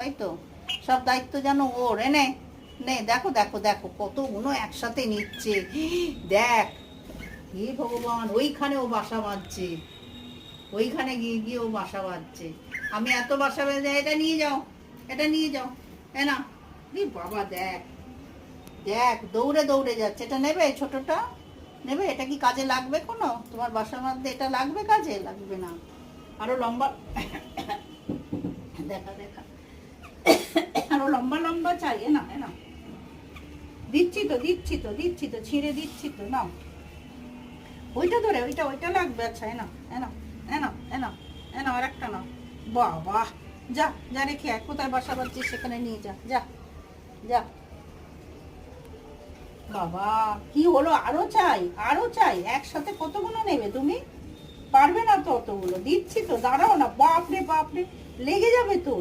তাই তো, সব দায়িত্ব যেন ওর। এনে নে, দেখো দেখো দেখো কতগুলো একসাথে নিচ্ছে। দেখ, হে ভগবান, ওইখানে ও বাসা বাঁধছে, ওইখানে গিয়ে গিয়ে ও বাসা বাঁধছে। আমি এত বাসা বেঁধে, এটা নিয়ে যাও, এটা নিয়ে যাও, এ না। বাবা দেখ দেখ, দৌড়ে দৌড়ে যাচ্ছে। এটা নেবে? ছোটটা নেবে? এটা কি কাজে লাগবে কোনো? তোমার বাসার মধ্যে এটা লাগবে? কাজে লাগবে না। আরো লম্বা দেখা দেখা, আরো লম্বা লম্বা চাই। না না, দিচ্ছি তো দিচ্ছি তো দিচ্ছি তো, ছিঁড়ে দিচ্ছি তো। নাও ওইটা ধরে, ওইটা ওইটা লাগবে। আচ্ছা এনা এনা এনা এনা এনা, আর একটা নাও। বাবা, যা যা, রেখে আয়। কোথায় বাসা বাঁধছিস সেখানে নিয়ে যা, যা যা। বাবা কি হলো? আরো চাই, আরো চাই। একসাথে কতগুলো নেবে তুমি? পারবে না তো অতগুলো। দিচ্ছি তো, দাঁড়াও না। বাপরে বাপরে, লেগে যাবে তো।